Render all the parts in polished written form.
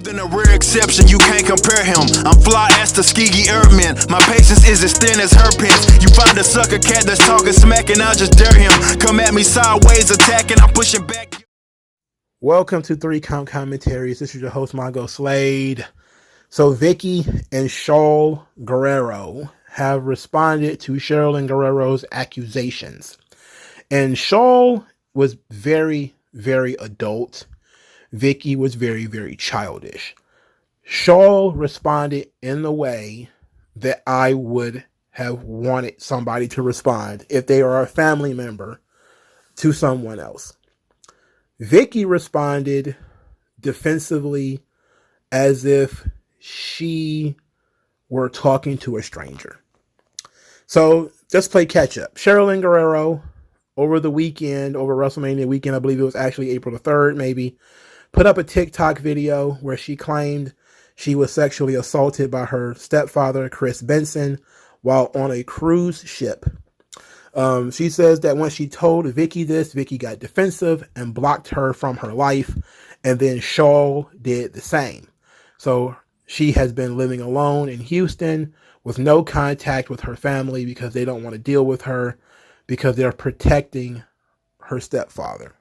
Than a rare exception, you can't compare him. I'm fly as the skeegy airman. My patience is as thin as her pants. You find a sucker cat that's talking smack and I'll just dare him. Come at me sideways, attacking, I'm pushing back. Welcome to 3 Count Commentaries. This is your host, MagMongoSlade. So Vickie and Shaul Guerrero have responded to Shaul Guerrero's accusations. And Shaul was very, very adult. Vickie was very, very childish. Shaul responded in the way that I would have wanted somebody to respond if they are a family member to someone else. Vickie responded defensively as if she were talking to a stranger. So just play catch up. Shaul Guerrero over the weekend, over WrestleMania weekend, I believe it was actually April the 3rd, maybe, put up a TikTok video where she claimed she was sexually assaulted by her stepfather, Chris Benson, while on a cruise ship. She says that when she told Vickie this, Vickie got defensive and blocked her from her life, and then Shaul did the same. So she has been living alone in Houston with no contact with her family because they don't want to deal with her because they're protecting her stepfather.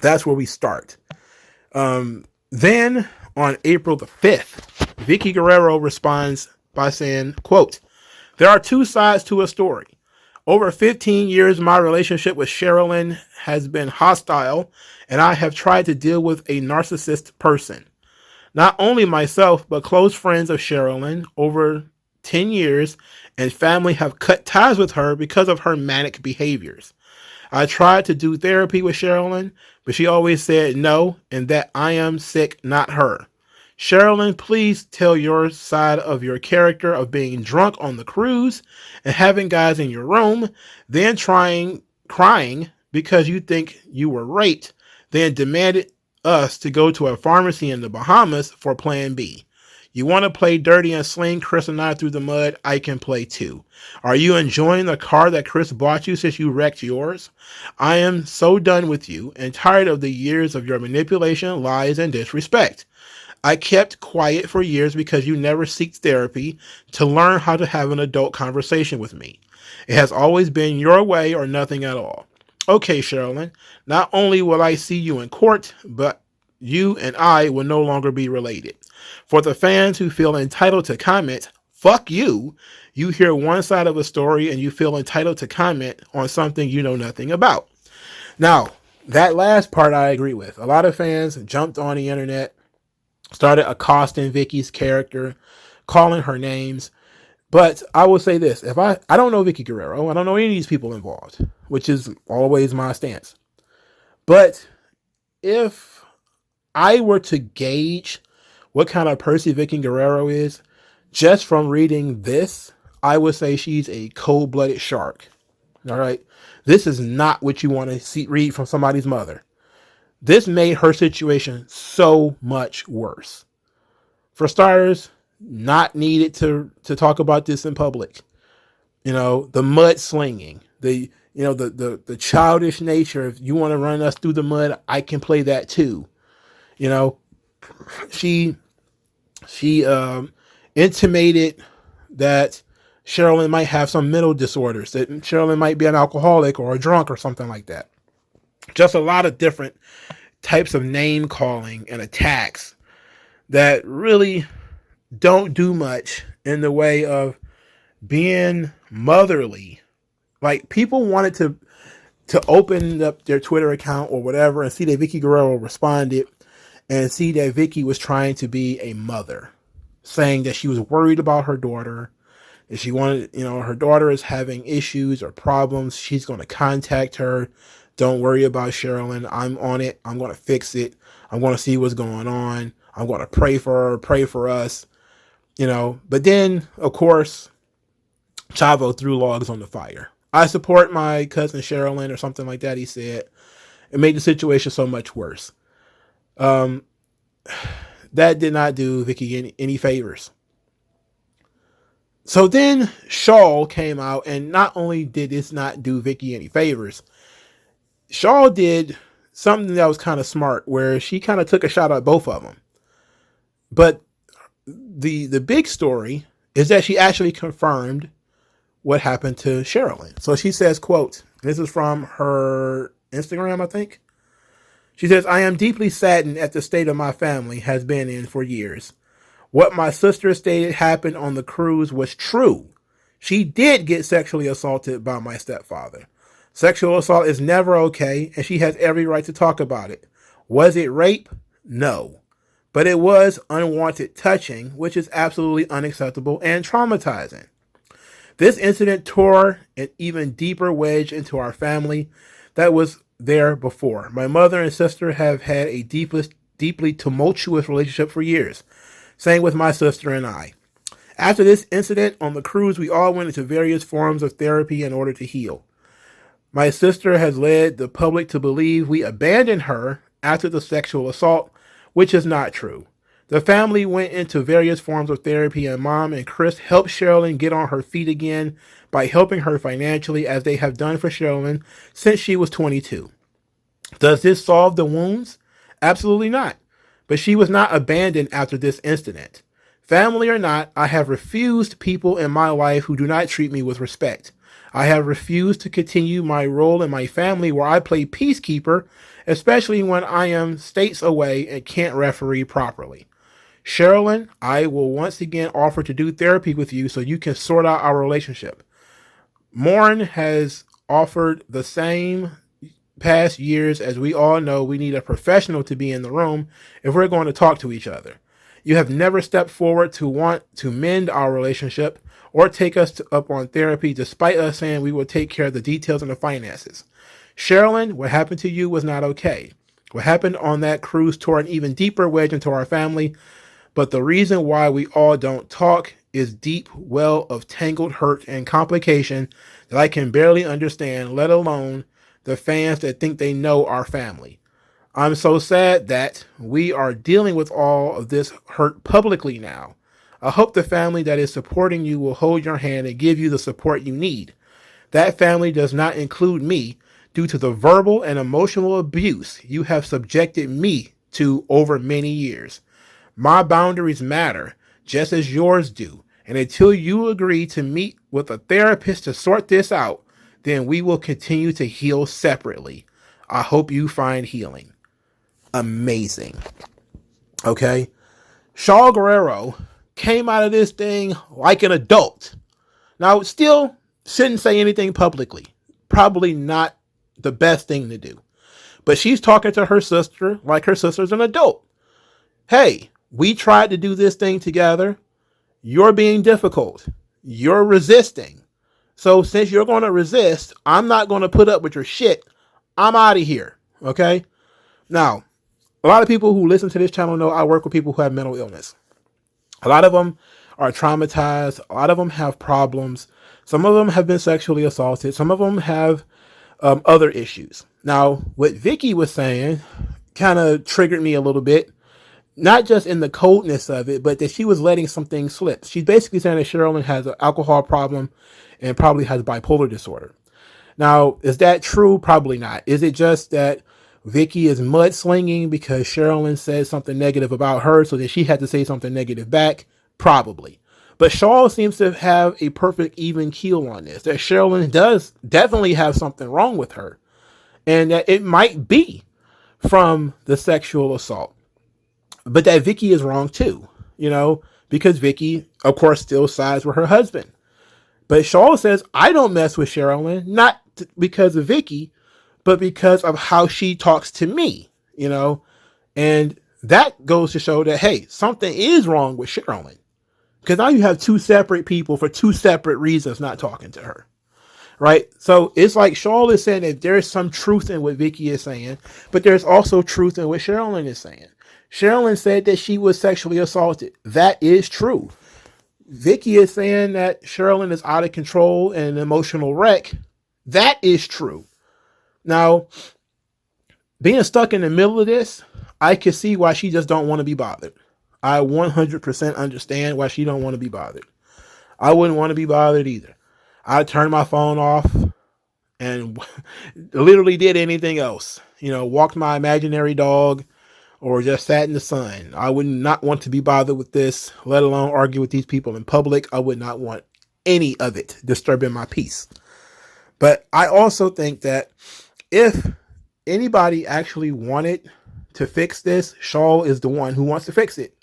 That's where we start. Then on April the 5th, Vickie Guerrero responds by saying, quote, "There are two sides to a story. Over 15 years, my relationship with Shaul has been hostile, and I have tried to deal with a narcissist person. Not only myself, but close friends of Shaul over 10 years and family have cut ties with her because of her manic behaviors. I tried to do therapy with Shaul, but she always said no and that I am sick, not her. Shaul, please tell your side of your character of being drunk on the cruise and having guys in your room, then crying because you think you were raped, then demanded us to go to a pharmacy in the Bahamas for plan B. You want to play dirty and sling Chris and I through the mud? I can play too. Are you enjoying the car that Chris bought you since you wrecked yours? I am so done with you and tired of the years of your manipulation, lies, and disrespect. I kept quiet for years because you never seek therapy to learn how to have an adult conversation with me. It has always been your way or nothing at all. Okay, Shaul, not only will I see you in court, but you and I will no longer be related. For the fans who feel entitled to comment, fuck you. You hear one side of a story and you feel entitled to comment on something you know nothing about." Now, that last part I agree with. A lot of fans jumped on the internet, started accosting Vickie's character, calling her names. But I will say this. If I don't know Vickie Guerrero. I don't know any of these people involved, which is always my stance. But if I were to gauge what kind of person Vickie Guerrero is, just from reading this, I would say she's a cold-blooded shark. All right. This is not what you want to read from somebody's mother. This made her situation so much worse. For starters, not needed to talk about this in public. You know, the mud slinging, the childish nature. If you want to run us through the mud, I can play that too. You know, she intimated that Shaul might have some mental disorders, that Shaul might be an alcoholic or a drunk or something like that. Just a lot of different types of name calling and attacks that really don't do much in the way of being motherly. Like, people wanted to open up their Twitter account or whatever and see that Vickie Guerrero responded and see that Vickie was trying to be a mother, saying that she was worried about her daughter, that she wanted, her daughter is having issues or problems. She's going to contact her. Don't worry about Shaul. I'm on it. I'm going to fix it. I'm going to see what's going on. I'm going to pray for her, pray for us, But then, of course, Chavo threw logs on the fire. I support my cousin Shaul or something like that, he said. It made the situation so much worse. That did not do Vickie any favors. So then Shaul came out, and not only did this not do Vickie any favors, Shaul did something that was kind of smart, where she kind of took a shot at both of them. But the big story is that she actually confirmed what happened to Sherilyn. So she says, quote, this is from her Instagram, I think. She says, I am deeply saddened at the state of my family has been in for years. What my sister stated happened on the cruise was true. She did get sexually assaulted by my stepfather. Sexual assault is never okay, and she has every right to talk about it. Was it rape? No. But it was unwanted touching, which is absolutely unacceptable and traumatizing. This incident tore an even deeper wedge into our family that was there before. My mother and sister have had a deeply tumultuous relationship for years. Same with my sister and I. After this incident on the cruise, we all went into various forms of therapy in order to heal. My sister has led the public to believe we abandoned her after the sexual assault, which is not true. The family went into various forms of therapy, and Mom and Chris helped Sherilyn get on her feet again by helping her financially, as they have done for Sherilyn since she was 22. Does this solve the wounds? Absolutely not. But she was not abandoned after this incident. Family or not, I have refused people in my life who do not treat me with respect. I have refused to continue my role in my family where I play peacekeeper, especially when I am states away and can't referee properly. Sherilyn, I will once again offer to do therapy with you so you can sort out our relationship. Mourn has offered the same past years. As we all know, we need a professional to be in the room if we're going to talk to each other. You have never stepped forward to want to mend our relationship or take us up on therapy, despite us saying we will take care of the details and the finances. Sherilyn, what happened to you was not okay. What happened on that cruise tore an even deeper wedge into our family. But the reason why we all don't talk is deep well of tangled hurt and complication that I can barely understand, let alone the fans that think they know our family. I'm so sad that we are dealing with all of this hurt publicly now. I hope the family that is supporting you will hold your hand and give you the support you need. That family does not include me due to the verbal and emotional abuse you have subjected me to over many years. My boundaries matter, just as yours do. And until you agree to meet with a therapist to sort this out, then we will continue to heal separately. I hope you find healing. Amazing. Okay. Shaul Guerrero came out of this thing like an adult. Now, still shouldn't say anything publicly. Probably not the best thing to do. But she's talking to her sister like her sister's an adult. Hey, we tried to do this thing together. You're being difficult. You're resisting. So since you're going to resist, I'm not going to put up with your shit. I'm out of here. Okay? Now, a lot of people who listen to this channel know I work with people who have mental illness. A lot of them are traumatized. A lot of them have problems. Some of them have been sexually assaulted. Some of them have other issues. Now, what Vickie was saying kind of triggered me a little bit. Not just in the coldness of it, but that she was letting some things slip. She's basically saying that Sherilyn has an alcohol problem and probably has bipolar disorder. Now, is that true? Probably not. Is it just that Vickie is mudslinging because Sherilyn said something negative about her so that she had to say something negative back? Probably. But Shaul seems to have a perfect even keel on this, that Sherilyn does definitely have something wrong with her, and that it might be from the sexual assault. But that Vickie is wrong too, because Vickie, of course, still sides with her husband. But Shaul says, I don't mess with Sherilyn, not because of Vickie, but because of how she talks to me, and that goes to show that, hey, something is wrong with Sherilyn. Because now you have two separate people for two separate reasons not talking to her. Right? So it's like Shaul is saying that there's some truth in what Vickie is saying, but there's also truth in what Sherilyn is saying. Sherilyn said that she was sexually assaulted. That is true. Vickie is saying that Sherilyn is out of control and an emotional wreck. That is true. Now, being stuck in the middle of this, I can see why she just don't want to be bothered. I 100% understand why she don't want to be bothered. I wouldn't want to be bothered either. I turned my phone off and literally did anything else. Walked my imaginary dog, or just sat in the sun. I would not want to be bothered with this, let alone argue with these people in public. I would not want any of it disturbing my peace. But I also think that if anybody actually wanted to fix this, Shaul is the one who wants to fix it.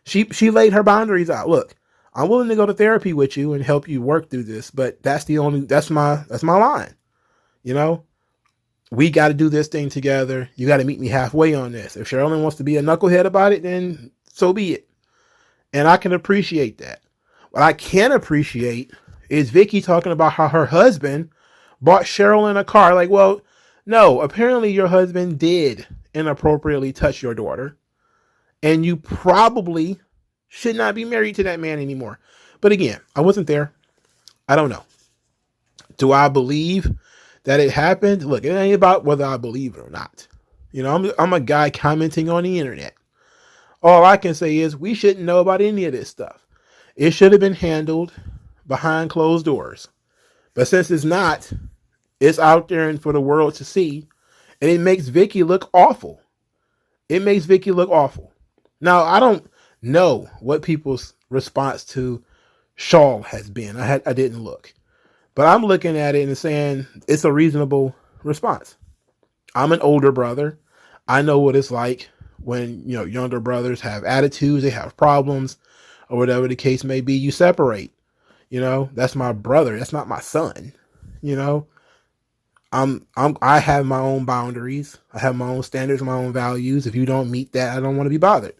She laid her boundaries out. Look, I'm willing to go to therapy with you and help you work through this, but that's my line. You know, we got to do this thing together. You got to meet me halfway on this. If Sherilyn wants to be a knucklehead about it, then so be it. And I can appreciate that. What I can appreciate is Vickie talking about how her husband bought Sherilyn a car. Like, well, no, apparently your husband did inappropriately touch your daughter, and you probably should not be married to that man anymore. But again, I wasn't there. I don't know. Do I believe that it happened? Look, it ain't about whether I believe it or not. You know, I'm a guy commenting on the internet. All I can say is we shouldn't know about any of this stuff. It should have been handled behind closed doors. But since it's not, it's out there and for the world to see. And it makes Vickie look awful. It makes Vickie look awful. Now, I don't know what people's response to Shaul has been. I didn't look. But I'm looking at it and saying it's a reasonable response. I'm an older brother. I know what it's like when, you know, younger brothers have attitudes, they have problems, or whatever the case may be. You separate. You know, that's my brother. That's not my son. You know, I have my own boundaries. I have my own standards, my own values. If you don't meet that, I don't want to be bothered.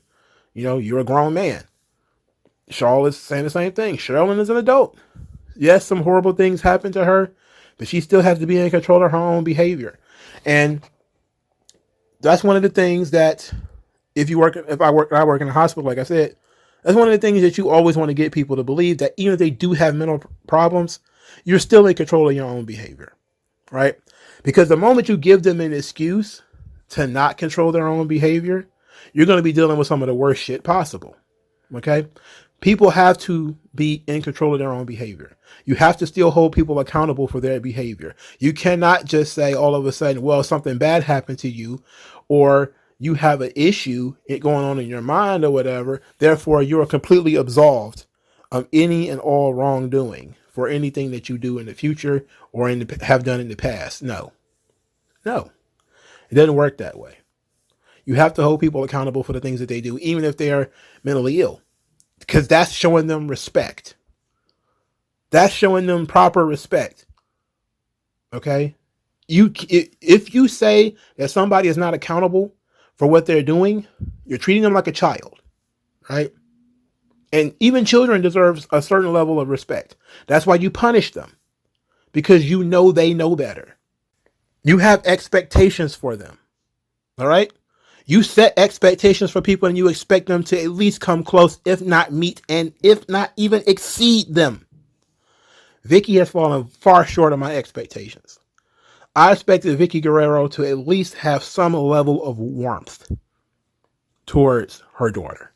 You know, you're a grown man. Shaul is saying the same thing. Sherilyn is an adult. Yes, some horrible things happen to her, but she still has to be in control of her own behavior. And that's one of the things that I work in a hospital, like I said, that's one of the things that you always want to get people to believe, that even if they do have mental problems, you're still in control of your own behavior, right? Because the moment you give them an excuse to not control their own behavior, you're going to be dealing with some of the worst shit possible. Okay? People have to be in control of their own behavior. You have to still hold people accountable for their behavior. You cannot just say all of a sudden, well, something bad happened to you, or you have an issue going on in your mind or whatever. Therefore, you are completely absolved of any and all wrongdoing for anything that you do in the future or have done in the past. No, it doesn't work that way. You have to hold people accountable for the things that they do, even if they are mentally ill, because that's showing them respect. That's showing them proper respect. Okay? If you say that somebody is not accountable for what they're doing, you're treating them like a child, right? And even children deserve a certain level of respect. That's why you punish them, because you know they know better. You have expectations for them, all right? You set expectations for people and you expect them to at least come close, if not meet, and if not even exceed them. Vickie has fallen far short of my expectations. I expected Vickie Guerrero to at least have some level of warmth towards her daughter.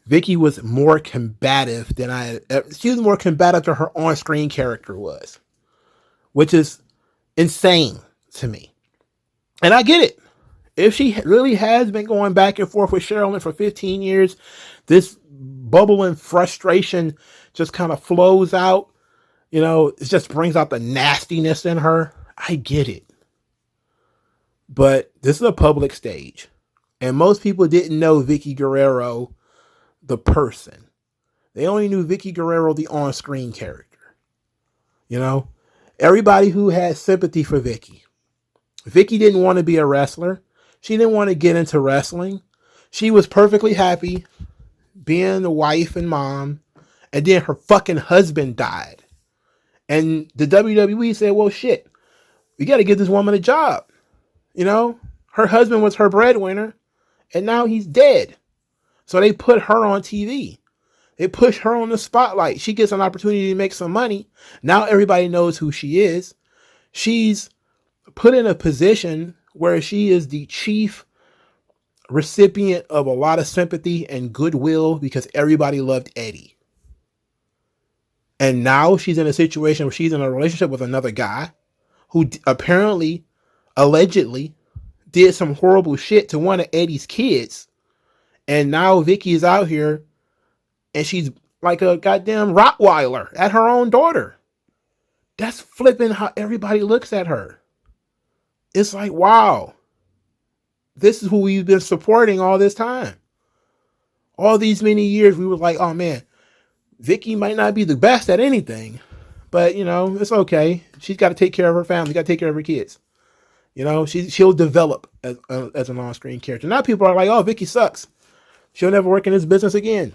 Vickie was more combative than she was more combative than her on-screen character was, which is insane to me. And I get it. If she really has been going back and forth with Sherilyn for 15 years, this bubbling frustration just kind of flows out. You know, it just brings out the nastiness in her. I get it. But this is a public stage. And most people didn't know Vickie Guerrero, the person. They only knew Vickie Guerrero, the on-screen character. You know, everybody who had sympathy for Vickie. Vickie didn't want to be a wrestler. She didn't want to get into wrestling. She was perfectly happy being the wife and mom. And then her fucking husband died. And the WWE said, well, shit, we got to give this woman a job. You know, her husband was her breadwinner, and now he's dead. So they put her on TV. They push her on the spotlight. She gets an opportunity to make some money. Now everybody knows who she is. She's put in a position where she is the chief recipient of a lot of sympathy and goodwill because everybody loved Eddie. And now she's in a situation where she's in a relationship with another guy who apparently, allegedly, did some horrible shit to one of Eddie's kids. And now Vickie is out here and she's like a goddamn Rottweiler at her own daughter. That's flipping how everybody looks at her. It's like, wow, this is who we've been supporting all this time. All these many years, we were like, oh man, Vickie might not be the best at anything, but you know, it's okay. She's got to take care of her family, got to take care of her kids. You know, she'll develop as an on-screen character. Now people are like, oh, Vickie sucks. She'll never work in this business again.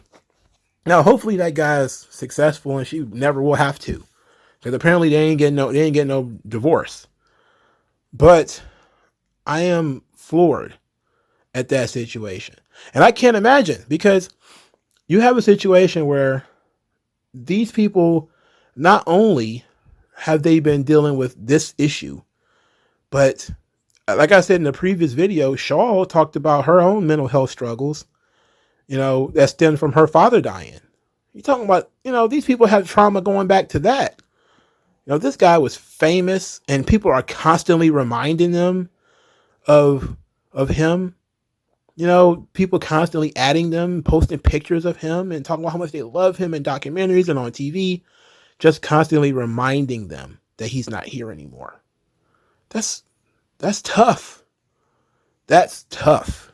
Now, hopefully that guy's successful and she never will have to, because apparently they ain't getting no divorce. But I am floored at that situation. And I can't imagine, because you have a situation where these people, not only have they been dealing with this issue, but like I said in the previous video, Shaul talked about her own mental health struggles, you know, that stemmed from her father dying. You're talking about, you know, these people have trauma going back to that. You know, this guy was famous and people are constantly reminding them of him. You know, people constantly adding them, posting pictures of him and talking about how much they love him in documentaries and on TV, just constantly reminding them that he's not here anymore. That's tough. That's tough.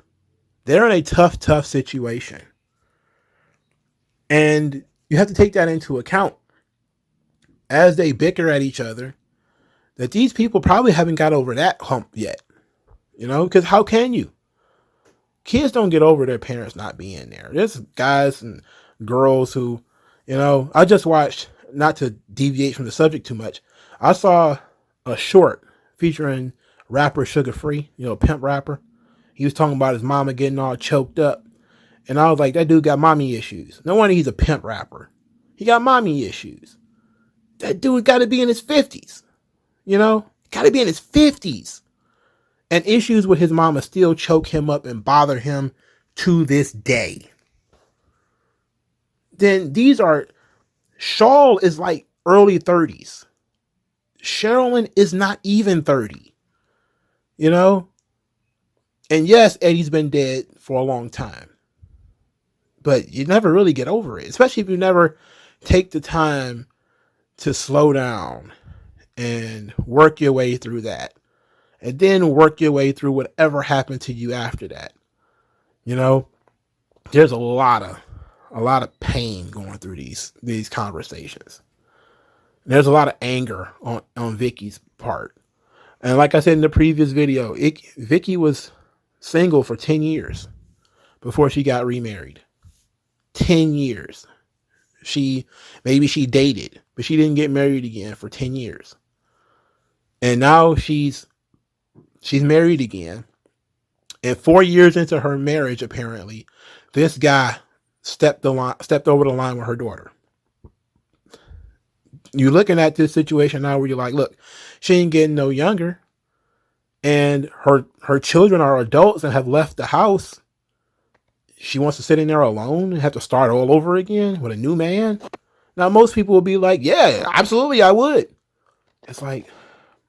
They're in a tough situation. And you have to take that into account as they bicker at each other, that these people probably haven't got over that hump yet. You know, because how can you? Kids don't get over their parents not being there. There's guys and girls who, you know, I just watched, not to deviate from the subject too much, I saw a short featuring rapper Sugar Free, you know, pimp rapper. He was talking about his mama getting all choked up. And I was like, that dude got mommy issues. No wonder he's a pimp rapper. He got mommy issues. That dude got to be in his 50s. You know, got to be in his 50s. And issues with his mama still choke him up and bother him to this day. Then Shaul is like early 30s. Sherilyn is not even 30. You know? And yes, Eddie's been dead for a long time. But you never really get over it. Especially if you never take the time to slow down and work your way through that. And then work your way through whatever happened to you after that. You know, there's a lot of pain going through these conversations. And there's a lot of anger on Vickie's part. And like I said in the previous video, Vickie was single for 10 years before she got remarried. 10 years. Maybe she dated, but she didn't get married again for 10 years. And now she's married again. And 4 years into her marriage, apparently, this guy stepped over the line with her daughter. You're looking at this situation now where you're like, look, she ain't getting no younger. And her children are adults and have left the house. She wants to sit in there alone and have to start all over again with a new man. Now, most people will be like, yeah, absolutely, I would. It's like,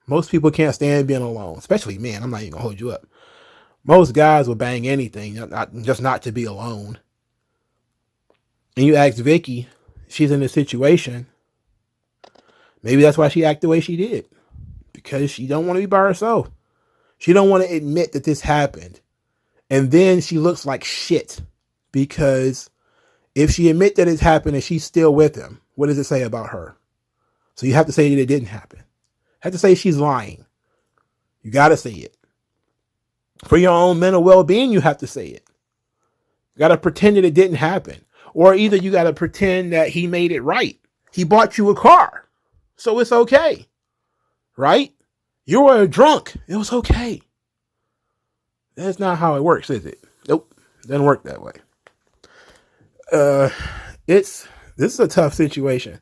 most people can't stand being alone, especially men. I'm not even gonna hold you up. Most guys will bang anything, just not to be alone. And you ask Vickie, she's in this situation. Maybe that's why she acted the way she did, because she don't want to be by herself. She don't want to admit that this happened. And then she looks like shit, because if she admit that it's happened and she's still with him, what does it say about her? So you have to say that it didn't happen. Have to say she's lying. You got to say it. For your own mental well-being, you have to say it. You got to pretend that it didn't happen. Or either you got to pretend that he made it right. He bought you a car, so it's okay. Right? You were a drunk. It was okay. That's not how it works, is it? Nope. It doesn't work that way. This is a tough situation.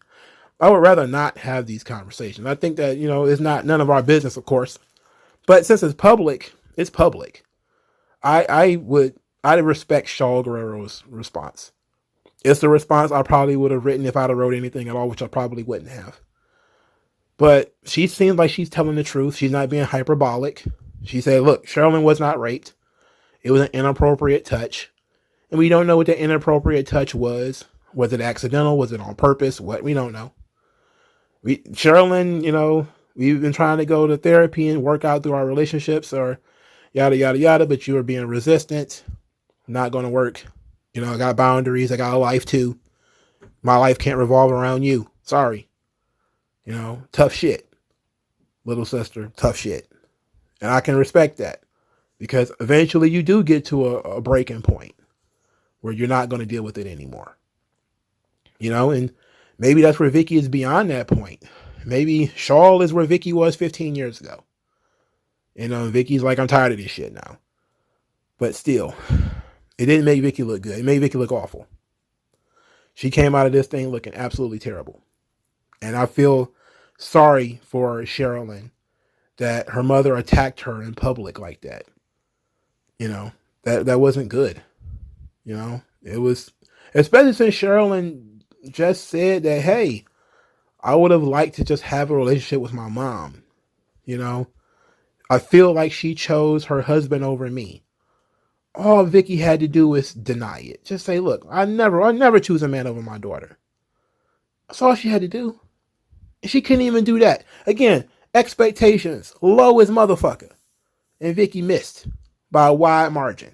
I would rather not have these conversations. I think that, you know, it's none of our business, of course. But since it's public, it's public. I respect Shaul Guerrero's response. It's the response I probably would have written if I'd have wrote anything at all, which I probably wouldn't have. But she seems like she's telling the truth. She's not being hyperbolic. She said, look, Sherilyn was not raped. It was an inappropriate touch. And we don't know what the inappropriate touch was. Was it accidental? Was it on purpose? What? We don't know. Sherilyn, we've been trying to go to therapy and work out through our relationships or yada, yada, yada, but you were being resistant. Not going to work. I got boundaries. I got a life too. My life can't revolve around you. Sorry. Tough shit. Little sister, tough shit. And I can respect that because eventually you do get to a breaking point where you're not going to deal with it anymore. And maybe that's where Vickie is beyond that point. Maybe Shaul is where Vickie was 15 years ago. Vickie's like, I'm tired of this shit now. But still, it didn't make Vickie look good. It made Vickie look awful. She came out of this thing looking absolutely terrible. And I feel sorry for Sherilyn that her mother attacked her in public like that. That wasn't good. It was, especially since Sherilyn just said that, hey, I would have liked to just have a relationship with my mom. I feel like she chose her husband over me. All Vickie had to do was deny it. Just say, look, I never choose a man over my daughter. That's all she had to do. And she couldn't even do that. Again, expectations low as motherfucker. And Vickie missed by a wide margin.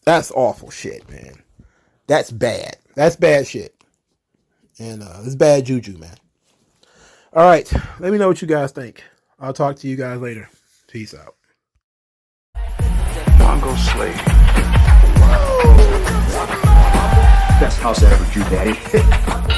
That's awful shit, man. That's bad. That's bad shit. And it's bad juju, man. All right. Let me know what you guys think. I'll talk to you guys later. Peace out. MagMongoSlade. Best house I ever drew, daddy.